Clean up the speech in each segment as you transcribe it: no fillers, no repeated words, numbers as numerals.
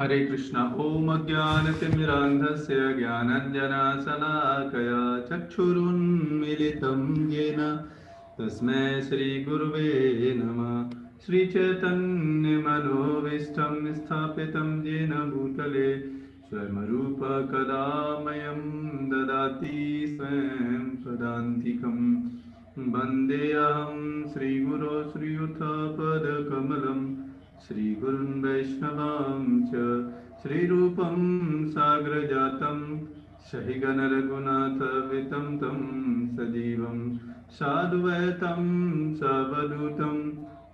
हरे कृष्ण। ओम अज्ञानतिमिरान्धस्य ज्ञानाञ्जनशलाकया चक्षुरुन्मीलितं येन तस्मै श्रीगुरुवे नमः। श्रीचैतन्यमनोभीष्टं स्थापितं येन भूतले स्वयं कदा मह्यं ददाति स्वयं पदान्तिकम्। वन्देऽहं श्रीगुरो श्रीयुतपदकमलं श्रीगुरुन् वैष्णवांश्च श्रीरूपं साग्रजातं सहिगणरघुनाथवितं तं सजीवं साधुवैतं सावधूतं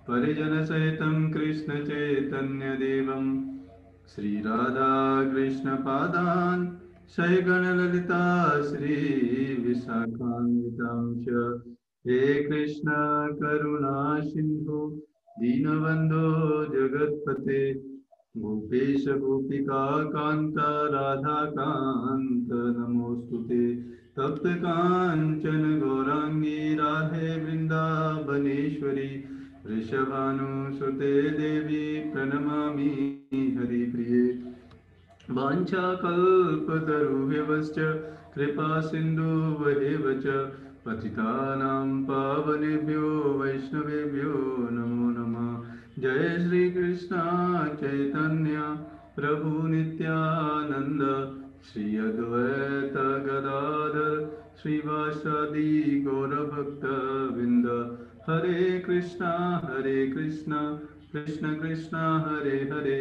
परिजनसहितं कृष्णचैतन्यदेवं श्रीराधाकृष्णपादान् सहिगणललिता श्रीविशाखान्वितांश्च। हे कृष्ण करुणा सिन्धु दीनबन्धो जगत्पते गोपेश गोपिका कान्त राधाकान्त नमोऽस्तुते। तप्त काञ्चन गौराङ्गी राधे वृन्दावनेश्वरी वृषभानुसुते देवी प्रणमामि हरिप्रिये। वाञ्छाकल्पतरुभ्यश्च कृपा सिन्धुभ्येव च पतितानां पावनेभ्यो वैष्णवेभ्यो नमो नमः। जय श्री कृष्ण चैतन्य प्रभु नित्यानंद श्री अद्वैत गदाधर श्रीवासादि गौरभक्त वृंद। हरे कृष्णा कृष्ण कृष्ण हरे हरे,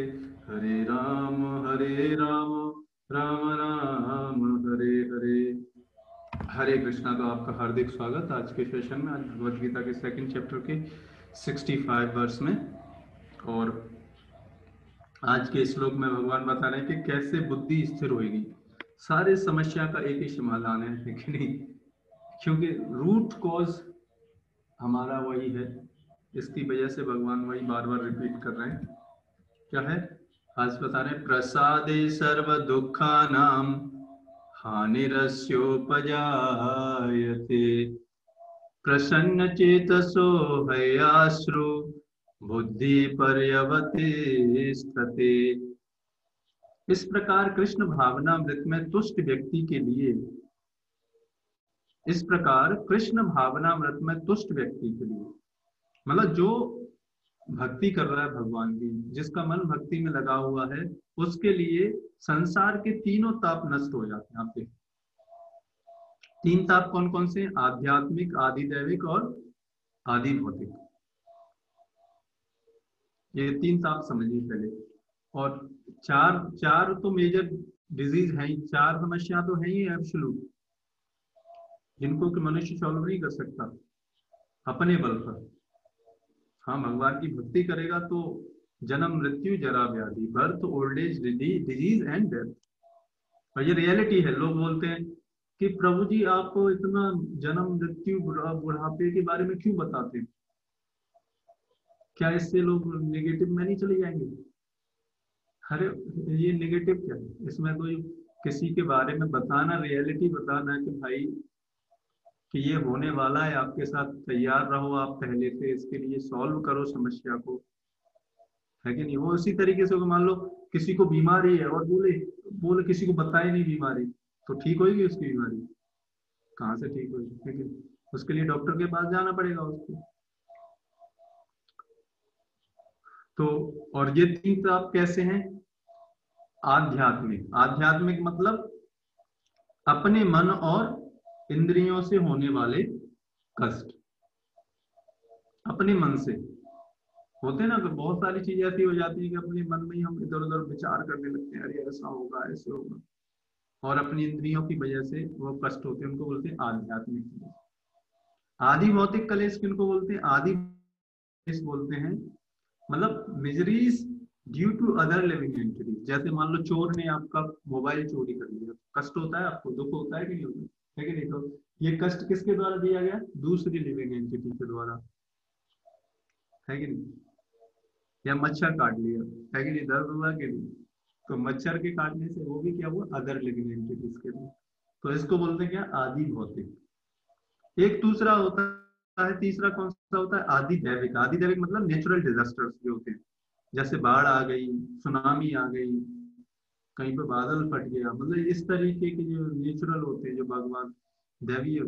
हरे राम राम राम हरे हरे। हरे कृष्णा। तो आपका हार्दिक स्वागत आज के सेशन में। आज भगवद गीता के सेकंड चैप्टर के 65 वर्स में, और आज के श्लोक में भगवान बता रहे हैं कि कैसे बुद्धि स्थिर होगी। सारे समस्या का एक ही समाधान है कि नहीं, क्योंकि रूट कॉज हमारा वही है। इसकी वजह से भगवान वही बार बार रिपीट कर रहे हैं। क्या है? आज बता रहे हैं, प्रसादे सर्व दुखानां हानिरस्योपजायते प्रसन्न चेतसो हयाश्रु बुद्धि पर्यवतिष्ठते। इस प्रकार कृष्ण भावनामृत में तुष्ट व्यक्ति के लिए, इस प्रकार कृष्ण भावनामृत में तुष्ट व्यक्ति के लिए, मतलब जो भक्ति कर रहा है भगवान की, जिसका मन भक्ति में लगा हुआ है, उसके लिए संसार के तीनों ताप नष्ट हो जाते हैं। आपके तीन ताप कौन कौन से? आध्यात्मिक, आदिदैविक और आदि भौतिक। ये तीन ताप समझिए पहले। और चार तो मेजर डिजीज है, चार समस्या तो है ही एब्सोल्यूट, जिनको कि मनुष्य सॉल्व नहीं कर सकता अपने बल पर। हाँ, भगवान की भक्ति करेगा तो जन्म मृत्यु जरा व्याधि, birth old age disease and death. और ये रियलिटी है। लोग बोलते हैं कि प्रभु जी आप इतना जन्म मृत्यु बुढ़ापे के बारे में क्यों बताते हैं? क्या इससे लोग नेगेटिव में नहीं चले जाएंगे? अरे ये नेगेटिव क्या है इसमें? तो किसी के बारे में बताना, रियलिटी बताना है कि भाई कि ये होने वाला है, आपके साथ तैयार रहो, आप पहले से इसके लिए सॉल्व करो समस्या को, है कि नहीं? वो उसी तरीके से मान लो किसी को बीमारी है और बोले बोले किसी को बताए नहीं बीमारी, तो ठीक होगी उसकी बीमारी? कहाँ से ठीक होगी? ठीक है, उसके लिए डॉक्टर के पास जाना पड़ेगा उसको। तो और ये तीन ताप कैसे हैं? आध्यात्मिक। आध्यात्मिक मतलब अपने मन और इंद्रियों से होने वाले कष्ट। अपने मन से होते हैं ना, कि बहुत सारी चीजें ऐसी हो जाती है कि अपने मन में ही हम इधर उधर विचार करने लगते हैं, अरे ऐसा होगा ऐसे होगा, और अपनी इंद्रियों की वजह से वो कष्ट होते हैं, उनको बोलते हैं आध्यात्मिक। आदि भौतिक कलेश किनको बोलते हैं? आदि कलेश बोलते हैं मतलब miseries due to other living entities. जैसे मान लो चोर ने आपका मोबाइल चोरी कर लिया, कष्ट होता है आपको, दुख होता है कि नहीं होता है कि नहीं? तो ये कष्ट किसके द्वारा दिया गया? दूसरी लिविंग एंटिटी के द्वारा, है कि नहीं? या मच्छर काट लिया, है कि नहीं? दर्द हुआ कि नहीं? तो मच्छर के काटने से वो भी क्या हुआ? अदर लिविंग एंटिटीज के लिए। तो इसको बोलते हैं क्या? आदि भौतिक। एक दूसरा होता है, तीसरा कौन सा होता है? आदि दैविक। आदि दैविक मतलब नेचुरल डिजास्टर्स जो होते हैं, जैसे बाढ़ आ गई, सुनामी आ गई, कहीं पे बादल फट गया, मतलब इस तरीके के जो नेचुरल होते हैं, जो भगवान दैवीय।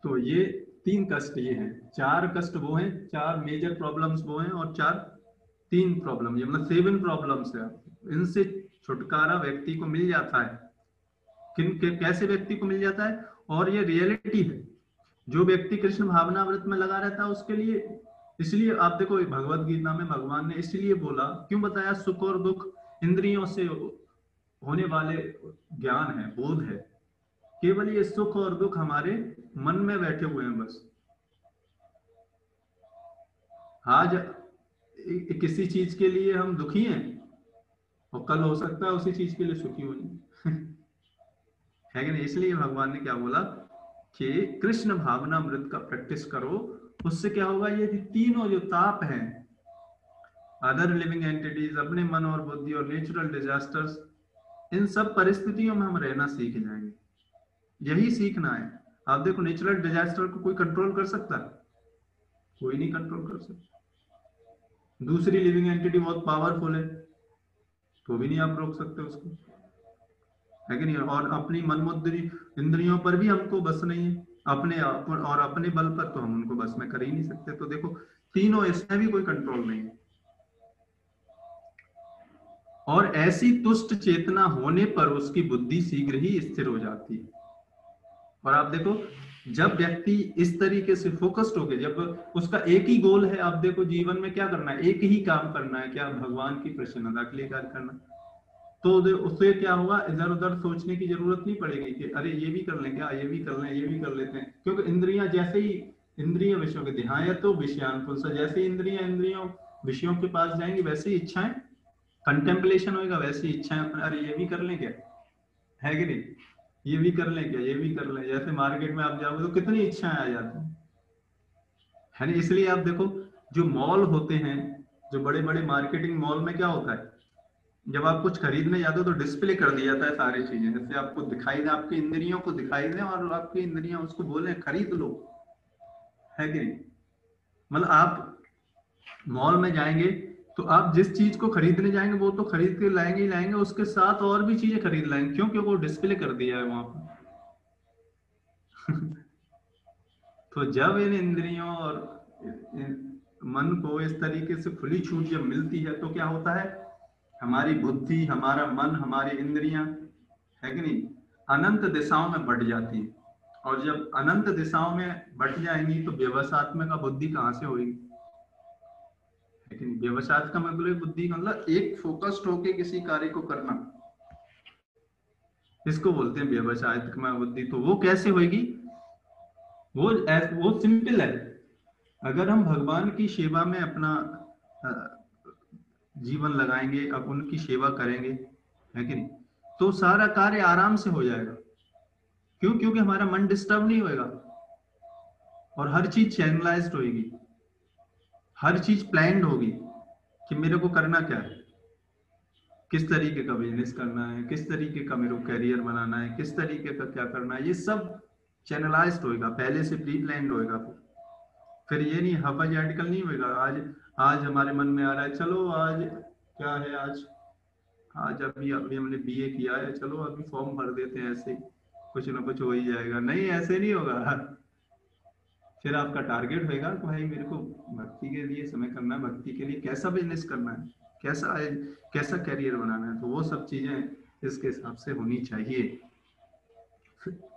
तो ये 3 कष्ट ये हैं, 4 कष्ट वो हैं, 4 मेजर प्रॉब्लम्स वो हैं, और 3 प्रॉब्लम, ये मतलब 7 प्रॉब्लम्स है। इनसे छुटकारा व्यक्ति को मिल जाता है। कैसे व्यक्ति को मिल जाता है? और ये रियलिटी है। जो व्यक्ति कृष्ण भावना व्रत में लगा रहता है उसके लिए, इसलिए आप देखो भगवत गीता में भगवान ने इसलिए बोला, क्यों बताया? सुख और दुख इंद्रियों से होने वाले ज्ञान है, बोध है। केवल ये सुख और दुख हमारे मन में बैठे हुए हैं बस। आज किसी चीज के लिए हम दुखी हैं, और कल हो सकता है उसी चीज के लिए सुखी हो जाए। है कि नहीं? इसलिए भगवान ने क्या बोला कि कृष्ण भावना मृत का प्रैक्टिस करो। उससे क्या होगा? ये तीनों जो ताप हैं, अदर लिविंग एंटिटीज, अपने मन और बुद्धि, और नेचुरल डिजास्टर्स, इन सब परिस्थितियों में हम रहना सीख जाएंगे। यही सीखना है। आप देखो नेचुरल डिजास्टर को कोई कंट्रोल कर सकता है? कोई नहीं कंट्रोल कर सकता। दूसरी लिविंग एंटिटी बहुत पावरफुल है, तो भी नहीं आप रोक सकते उसको, है कि नहीं? और अपनी मन मुद्री इंद्रियों पर भी हमको बस नहीं है, अपने और अपने बल पर तो हम उनको बस में कर ही नहीं सकते। तो देखो तीनों, इसमें भी कोई कंट्रोल नहीं है। और ऐसी तुष्ट चेतना होने पर उसकी बुद्धि शीघ्र ही स्थिर हो जाती है। और आप देखो जब व्यक्ति इस तरीके से फोकस्ड हो गए, जब उसका एक ही गोल है, आप देखो जीवन में क्या करना है, एक ही काम करना है, क्या? भगवान की प्रसन्नता के लिए कार्य करना। तो उससे क्या होगा? इधर उधर सोचने की जरूरत नहीं पड़ेगी कि अरे ये भी कर लें क्या, ये भी कर लें, ये भी कर लेते हैं। क्योंकि इंद्रियां जैसे ही इंद्रिय विषयों के ध्यान है तो विषयान पुंसा, जैसे ही इंद्रियों विषयों के पास जाएंगी वैसे ही इच्छाएं, कंटेम्पलेशन होगा वैसी इच्छाएं, अरे ये भी कर लें क्या, है कि नहीं? ये भी कर लें क्या, ये भी कर लें। जैसे मार्केट में आप जाओगे तो कितनी इच्छाएं आ जाती हैं, है ना? इसलिए आप देखो जो मॉल होते हैं, जो बड़े बड़े मार्केटिंग मॉल में क्या होता है, जब आप कुछ खरीदने जाते हो तो डिस्प्ले कर दिया जाता है सारी चीजें, जैसे आपको दिखाई दे, आपकी इंद्रियों को दिखाई दे, और आपकी इंद्रियां उसको बोले खरीद लो, है कि नहीं? मतलब आप मॉल में जाएंगे तो आप जिस चीज को खरीदने जाएंगे वो तो खरीद के लाएंगे ही लाएंगे, उसके साथ और भी चीजें खरीद लाएंगे। क्यों? क्योंकि वो डिस्प्ले कर दिया है वहां पर। तो जब इन इंद्रियों और मन को इस तरीके से खुली छूट जब मिलती है तो क्या होता है? हमारी बुद्धि, हमारा मन, हमारी इंद्रियां, है कि नहीं, अनंत दिशाओं में बढ़ जाती है। और जब अनंत दिशाओं में बढ़ जाएंगी तो व्यवसात्मक बुद्धि कहाँ से होगी? है कि नहीं? व्यवसाय का मतलब बुद्धि का मतलब एक फोकस्ड होके किसी कार्य को करना, इसको बोलते हैं व्यवसायत्मक बुद्धि। तो वो कैसे होगी? वो सिंपल है। अगर हम भगवान की सेवा में अपना जीवन लगाएंगे, अब उनकी सेवा करेंगे, है कि नहीं, तो सारा कार्य आराम से हो जाएगा। क्यों? क्योंकि हमारा मन डिस्टर्ब नहीं होएगा, और हर चीज चैनलाइज्ड होगी, हर चीज प्लान्ड होगी कि मेरे को करना क्या है, किस तरीके का बिजनेस करना है, किस तरीके का मेरे को करियर बनाना है, किस तरीके का क्या करना है, ये सब चैनलाइज्ड होएगा, पहले से प्री प्लान्ड होएगा। फिर ये नहीं हवाई आर्टिकल नहीं होएगा। आज आज हमारे मन में आ रहा है चलो आज क्या है, आज आज अभी अभी हमने बीए किया है, चलो अभी फॉर्म भर देते हैं, ऐसे ही कुछ ना कुछ हो ही जाएगा। नहीं, ऐसे नहीं होगा। फिर आपका टारगेट होएगा कि भाई मेरे को भक्ति के लिए समय करना है, भक्ति के लिए कैसा बिजनेस करना है, कैसा कैसा कैरियर बनाना है। तो वो सब चीजें इसके हिसाब से होनी चाहिए।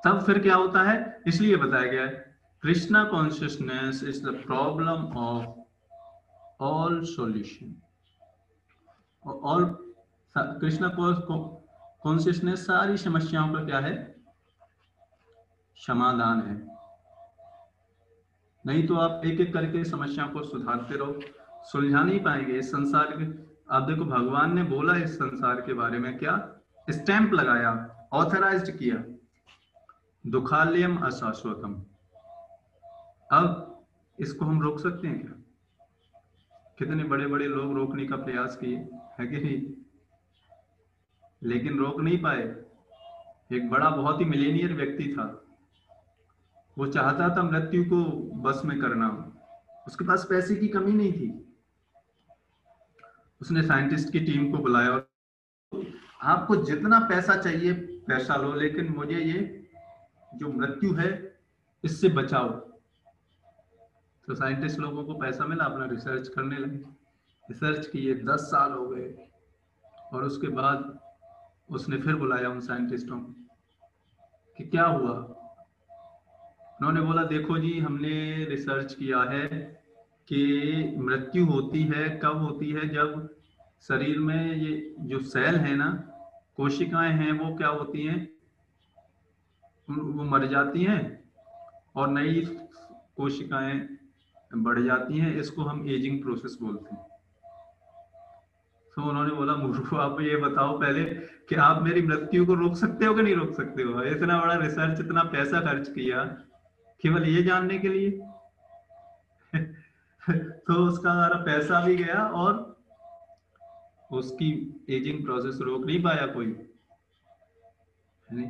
तब फिर क्या होता है? इसलिए बताया गया है Krishna consciousness is the problem of all solution. और कृष्णा कॉन्शियसनेस सारी समस्याओं का क्या है? समाधान है। नहीं तो आप एक एक करके समस्याओं को सुधारते रहो, सुलझा नहीं पाएंगे इस संसार के। आप देखो भगवान ने बोला इस संसार के बारे में क्या? स्टैंप लगाया, ऑथराइज्ड किया, दुखालयम अशाश्वतम। अब इसको हम रोक सकते हैं क्या? कितने बड़े बड़े लोग रोकने का प्रयास किए, है कि नहीं, लेकिन रोक नहीं पाए। एक बड़ा बहुत ही मिलेनियर व्यक्ति था, वो चाहता था मृत्यु को बस में करना, उसके पास पैसे की कमी नहीं थी, उसने साइंटिस्ट की टीम को बुलाया और आपको जितना पैसा चाहिए पैसा लो, लेकिन मुझे ये जो मृत्यु है इससे बचाओ। तो साइंटिस्ट लोगों को पैसा मिला, अपना रिसर्च करने लगे। रिसर्च किए, 10 साल हो गए, और उसके बाद उसने फिर बुलाया उन साइंटिस्टों को कि क्या हुआ। उन्होंने बोला देखो जी, हमने रिसर्च किया है कि मृत्यु होती है कब होती है, जब शरीर में ये जो सेल है ना, कोशिकाएं हैं, वो क्या होती हैं, वो मर जाती हैं और नई कोशिकाएं बढ़ जाती हैं। इसको हम एजिंग प्रोसेस बोलते हैं। तो उन्होंने बोला मूर्खो, आप ये बताओ पहले कि आप मेरी मृत्यु को रोक सकते हो कि नहीं रोक सकते हो? इतना बड़ा रिसर्च, इतना पैसा खर्च किया केवल ये जानने के लिए। तो उसका सारा पैसा भी गया और उसकी एजिंग प्रोसेस रोक नहीं पाया कोई, है नहीं?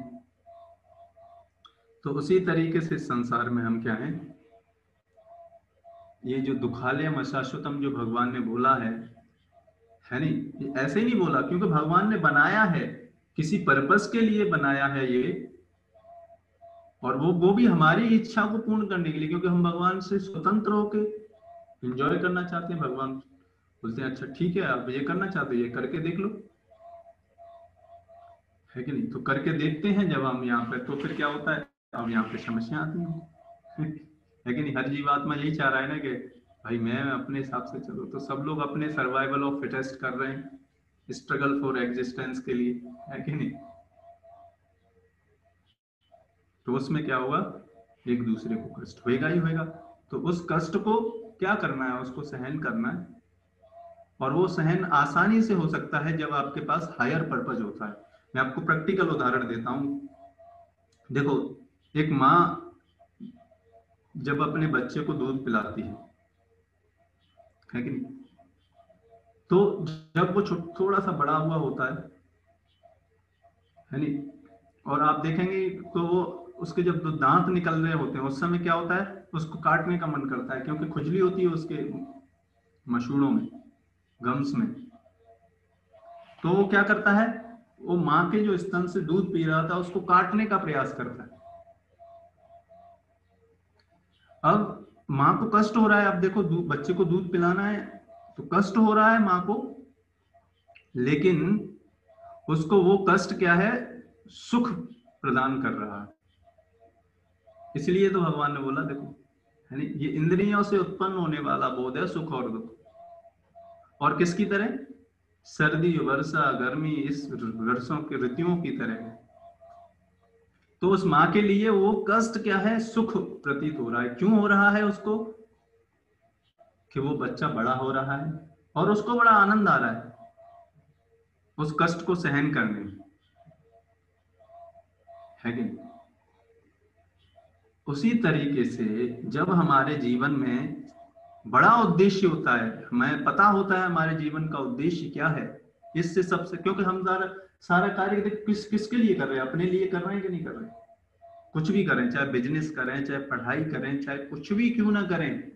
तो उसी तरीके से संसार में हम क्या हैं, ये जो दुखालयम अशाश्वतम जो भगवान ने बोला है नहीं, ये ऐसे ही नहीं बोला, क्योंकि भगवान ने बनाया है, किसी पर्पस के लिए बनाया है ये, और वो भी हमारी इच्छा को पूर्ण करने के लिए, क्योंकि हम भगवान से स्वतंत्र होके एंजॉय करना चाहते हैं। भगवान बोलते हैं अच्छा ठीक है, आप ये करना चाहते हो, ये करके देख लो, है कि नहीं? तो करके देखते हैं जब हम यहाँ पे, तो फिर क्या होता है, अब यहाँ पे समस्या आती है। है कि नहीं? हर जीवात्मा यही चाह रहा है ना कि भाई मैं अपने हिसाब से चलो। तो सब लोग अपने सर्वाइवल ऑफ फिटेस्ट कर रहे हैं, स्ट्रगल फॉर एग्जिस्टेंस के लिए, है कि नहीं? तो उसमें क्या होगा, एक दूसरे को कष्ट होएगा ही होएगा। तो उस कष्ट को क्या करना है, उसको सहन करना है। और वो सहन आसानी से हो सकता है जब आपके पास हायर पर्पज होता है। मैं आपको प्रैक्टिकल उदाहरण देता हूं। देखो, एक माँ जब अपने बच्चे को दूध पिलाती है कि नहीं, तो जब वो थोड़ा सा बड़ा हुआ होता है नहीं, और आप देखेंगे तो वो उसके जब तो दांत निकल रहे होते हैं, उस समय क्या होता है, उसको काटने का मन करता है, क्योंकि खुजली होती है उसके मसूड़ों में, गम्स में। तो वो क्या करता है, वो माँ के जो स्तन से दूध पी रहा था उसको काटने का प्रयास करता है। अब माँ को कष्ट हो रहा है, अब देखो बच्चे को दूध पिलाना है तो कष्ट हो रहा है माँ को, लेकिन उसको वो कष्ट क्या है, सुख प्रदान कर रहा है। इसलिए तो भगवान ने बोला देखो, है नहीं, ये इंद्रियों से उत्पन्न होने वाला बोध है सुख और दुख। और किसकी तरह, सर्दी वर्षा गर्मी, इस वर्षों के ऋतुओं की तरह है। तो उस माँ के लिए वो कष्ट क्या है, सुख प्रतीत हो रहा है। क्यों हो रहा है उसको, कि वो बच्चा बड़ा हो रहा है और उसको बड़ा आनंद आ रहा है उस कष्ट को सहन करने में, है कि नहीं? उसी तरीके से जब हमारे जीवन में बड़ा उद्देश्य होता है, हमें पता होता है हमारे जीवन का उद्देश्य क्या है, इससे सबसे, क्योंकि हम सारा सारा कार्य किसके लिए कर रहे हैं, अपने लिए कर रहे हैं कि नहीं कर रहे? कुछ भी करें, चाहे बिजनेस करें, चाहे पढ़ाई करें, चाहे कुछ भी क्यों ना करें,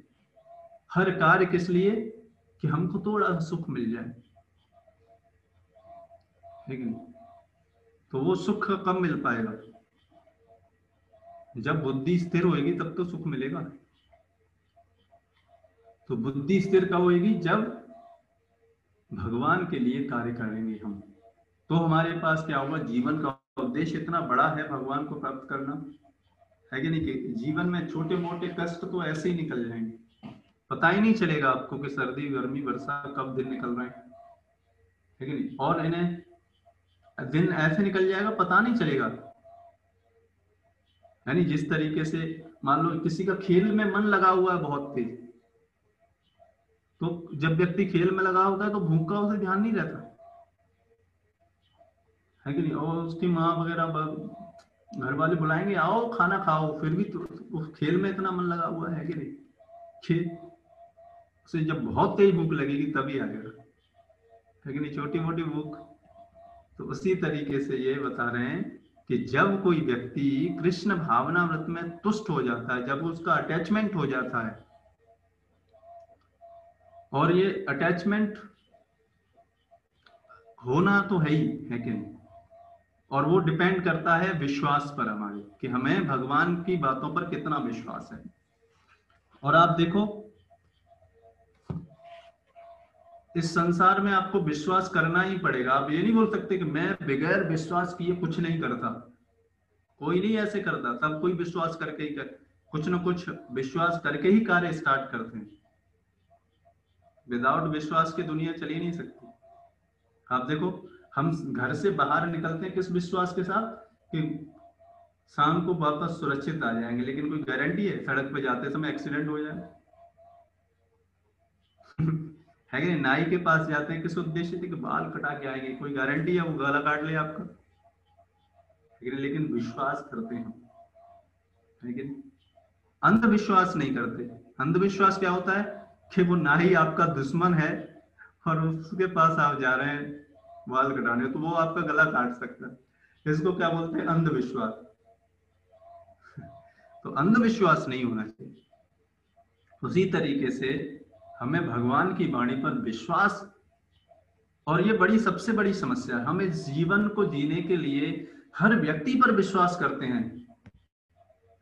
हर कार्य किस लिए, कि हमको थोड़ा सुख मिल जाए, है कि नहीं? तो वो सुख कब मिल पाएगा, जब बुद्धि स्थिर होएगी तब तो सुख मिलेगा। तो बुद्धि स्थिर कब होएगी, जब भगवान के लिए कार्य करेंगे हम, तो हमारे पास क्या होगा, जीवन का उद्देश्य इतना बड़ा है भगवान को प्राप्त करना, है कि नहीं? कि जीवन में छोटे मोटे कष्ट तो ऐसे ही निकल जाएंगे, पता ही नहीं चलेगा आपको कि सर्दी गर्मी वर्षा कब दिन निकल रहे हैं, है कि नहीं? और इन्हें दिन ऐसे निकल जाएगा पता नहीं चलेगा, यानी जिस तरीके से मान लो किसी का खेल में मन लगा हुआ है बहुत तेज, तो जब व्यक्ति खेल में लगा होता है तो भूख का उसे ध्यान नहीं रहता, है कि नहीं? और उसकी माँ वगैरह घर वाले बुलाएंगे आओ खाना खाओ, फिर भी तो उस खेल में इतना मन लगा हुआ है कि नहीं, खेल उसे जब बहुत तेज भूख लगेगी तभी आएगा, है कि नहीं? छोटी मोटी भूख। तो उसी तरीके से ये बता रहे हैं कि जब कोई व्यक्ति कृष्ण भावनामृत में तुष्ट हो जाता है, जब उसका अटैचमेंट हो जाता है, और ये अटैचमेंट होना तो है ही, है कि नहीं। और वो डिपेंड करता है विश्वास पर हमारे, कि हमें भगवान की बातों पर कितना विश्वास है। और आप देखो, इस संसार में आपको विश्वास करना ही पड़ेगा। आप ये नहीं बोल सकते कि मैं बगैर विश्वास किए कुछ नहीं करता। कोई नहीं ऐसे करता, सब कोई विश्वास करके ही कर, कुछ ना कुछ विश्वास करके ही कार्य स्टार्ट करते हैं। विदाउट विश्वास की दुनिया चल ही नहीं सकती। आप देखो, हम घर से बाहर निकलते हैं किस विश्वास के साथ, कि शाम को वापस सुरक्षित आ जाएंगे, लेकिन कोई गारंटी है सड़क पे जाते समय एक्सीडेंट हो जाए? है कि नहीं? नाई के पास जाते हैं किस उद्देश्य से, कि बाल कटा के आएंगे, कोई गारंटी है वो गला काट ले आपका? लेकिन विश्वास करते हैं, लेकिन अंधविश्वास नहीं करते। अंधविश्वास क्या होता है, कि वो नाई आपका दुश्मन है और उसके पास आप जा रहे हैं बाल कटाने, तो वो आपका गला काट सकता है। इसको क्या बोलते हैं, अंधविश्वास। तो अंधविश्वास नहीं होना चाहिए। उसी तरीके से हमें भगवान की वाणी पर विश्वास, और ये बड़ी सबसे बड़ी समस्या है, हमें जीवन को जीने के लिए हर व्यक्ति पर विश्वास करते हैं,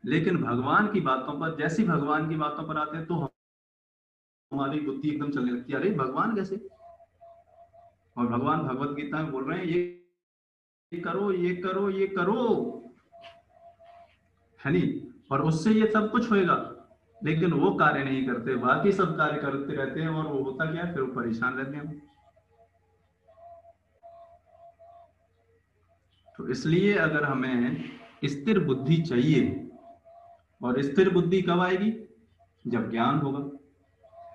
लेकिन भगवान की बातों पर, जैसी भगवान की बातों पर आते हैं तो हमारी बुद्धि एकदम चलने लगती है, अरे भगवान कैसे? और भगवान भगवत गीता में बोल रहे हैं ये करो, ये करो, ये करो, है नहीं? और उससे ये सब कुछ होएगा, लेकिन वो कार्य नहीं करते, बाकी सब कार्य करते रहते हैं, और वो होता क्या है, फिर वो परेशान रहते हैं। तो इसलिए अगर हमें स्थिर बुद्धि चाहिए, और स्थिर बुद्धि कब आएगी, जब ज्ञान होगा,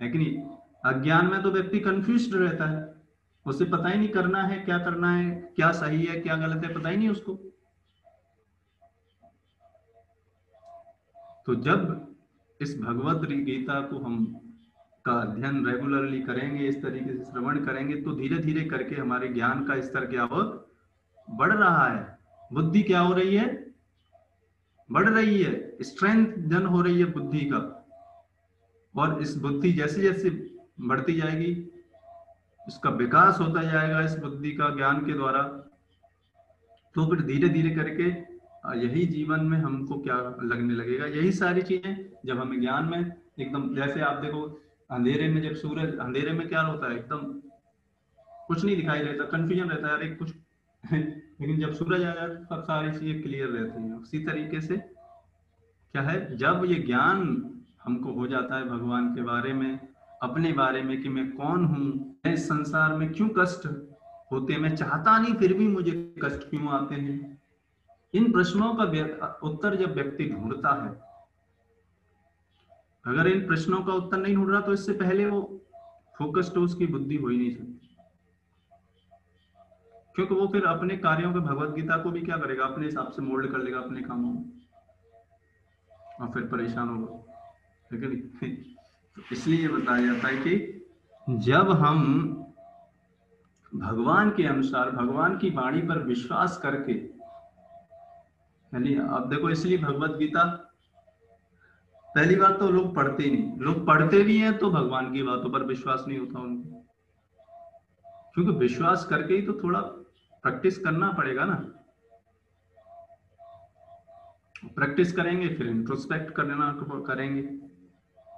है कि नहीं? अज्ञान में तो व्यक्ति कंफ्यूज्ड रहता है, उसे पता ही नहीं करना है क्या करना है, क्या सही है क्या गलत है, पता ही नहीं उसको। तो जब इस भगवत गीता को हम का अध्ययन रेगुलरली करेंगे, इस तरीके से श्रवण करेंगे, तो धीरे धीरे करके हमारे ज्ञान का स्तर क्या हो, बढ़ रहा है। बुद्धि क्या हो रही है, बढ़ रही है, स्ट्रेंथ जन हो रही है बुद्धि का। और इस बुद्धि जैसे जैसे बढ़ती जाएगी, इसका विकास होता जाएगा इस बुद्धि का ज्ञान के द्वारा, तो फिर धीरे धीरे करके यही जीवन में हमको क्या लगने लगेगा, यही सारी चीजें जब हमें ज्ञान में एकदम, जैसे आप देखो अंधेरे में, जब सूरज, अंधेरे में क्या होता है, एकदम कुछ नहीं दिखाई देता, कंफ्यूजन रहता है, अरे कुछ लेकिन जब सूरज आ जाता है तब सारी चीजें क्लियर रहती हैं। उसी तरीके से क्या है, जब ये ज्ञान हमको हो जाता है भगवान के बारे में, अपने बारे में, कि मैं कौन हूँ, मैं इस संसार में क्यों कष्ट होते, मैं चाहता नहीं फिर भी मुझे कष्ट क्यों आते हैं, इन प्रश्नों का उत्तर जब व्यक्ति ढूंढता है, अगर इन प्रश्नों का उत्तर नहीं ढूंढ रहा, तो इससे पहले वो फोकस्ड, उसकी बुद्धि हो ही नहीं सकती। क्योंकि वो फिर अपने कार्यों के, भगवत गीता को भी क्या करेगा, अपने हिसाब से मोल्ड कर लेगा अपने कामों में, और फिर परेशान होगा, है कि नहीं? तो इसलिए बताया जाता है कि जब हम भगवान के अनुसार, भगवान की वाणी पर विश्वास करके, यानी आप देखो, इसलिए भगवत गीता, पहली बात तो लोग पढ़ते ही नहीं, लोग पढ़ते भी हैं तो भगवान की बातों पर विश्वास नहीं होता उनको, क्योंकि विश्वास करके ही तो थोड़ा प्रैक्टिस करना पड़ेगा ना। प्रैक्टिस करेंगे फिर इंट्रोस्पेक्ट करना करेंगे,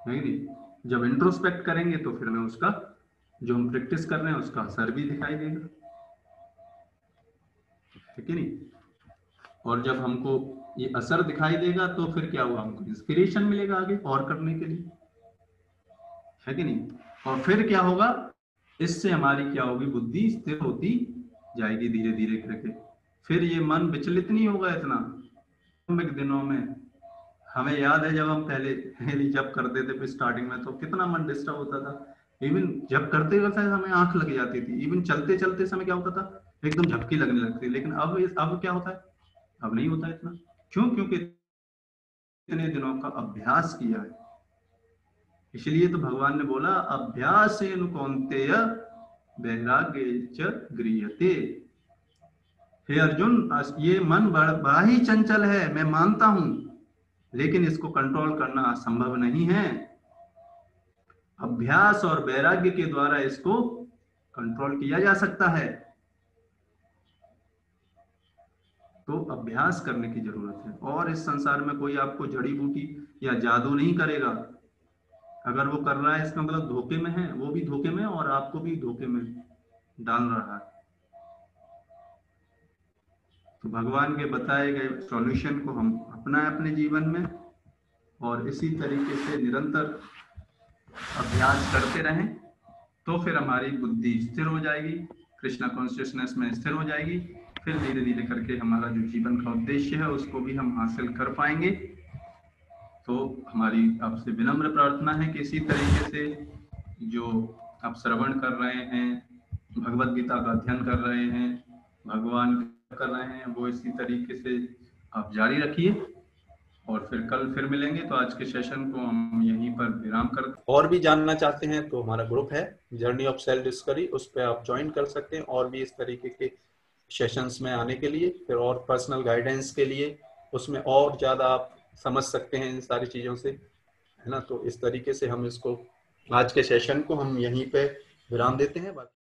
नहीं? जब इंट्रोस्पेक्ट करेंगे तो फिर हमें उसका, जो हम प्रैक्टिस कर रहे हैं उसका असर भी दिखाई देगा, ठीक है नहीं? और जब हमको ये असर दिखाई देगा तो फिर क्या हुआ, हमको इंस्पिरेशन मिलेगा आगे और करने के लिए, है कि नहीं? और फिर क्या होगा, इससे हमारी क्या होगी, बुद्धि स्थिर होती जाएगी धीरे धीरे करके। फिर ये मन विचलित नहीं होगा इतना। दिनों में हमें याद है, जब हम पहले जब करते थे स्टार्टिंग में, तो कितना मन डिस्टर्ब होता था। इवन जब करते वक्त हमें आंख लग जाती थी, इवन चलते चलते समय क्या होता था, एकदम झपकी लगने लगती। लेकिन अब क्या होता है, अब नहीं होता इतना। क्यों? क्योंकि इतने दिनों का अभ्यास किया है। इसलिए तो भगवान ने बोला, अभ्यासेन कौन्तेय वैराग्य च गृह्यते। हे अर्जुन, ये मन बड़ा ही चंचल है, मैं मानता हूं, लेकिन इसको कंट्रोल करना असंभव नहीं है। अभ्यास और वैराग्य के द्वारा इसको कंट्रोल किया जा सकता है। तो अभ्यास करने की जरूरत है। और इस संसार में कोई आपको जड़ी बूटी या जादू नहीं करेगा। अगर वो कर रहा है इसका मतलब धोखे में है, वो भी धोखे में और आपको भी धोखे में डाल रहा है। तो भगवान के बताए गए सॉल्यूशन को हम अपनाएं अपने जीवन में और इसी तरीके से निरंतर अभ्यास करते रहें, तो फिर हमारी बुद्धि स्थिर हो जाएगी, कृष्णा कॉन्शियसनेस में स्थिर हो जाएगी। फिर धीरे धीरे करके हमारा जो जीवन का उद्देश्य है उसको भी हम हासिल कर पाएंगे। तो हमारी आपसे विनम्र प्रार्थना है कि इसी तरीके से जो आप श्रवण कर रहे हैं, भगवत गीता का अध्ययन कर रहे हैं, भगवान कर रहे हैं, वो इसी तरीके से आप जारी रखिए। और फिर कल फिर मिलेंगे। तो आज के सेशन को हम यहीं पर विराम कर। और भी जानना चाहते हैं तो हमारा ग्रुप है जर्नी ऑफ सेल्फ डिस्कवरी, उस पर आप ज्वाइन कर सकते हैं और भी इस तरीके के सेशंस में आने के लिए, फिर और पर्सनल गाइडेंस के लिए, उसमें और ज़्यादा आप समझ सकते हैं इन सारी चीज़ों से, है ना। तो इस तरीके से हम इसको आज के सेशन को हम यहीं पे विराम देते हैं।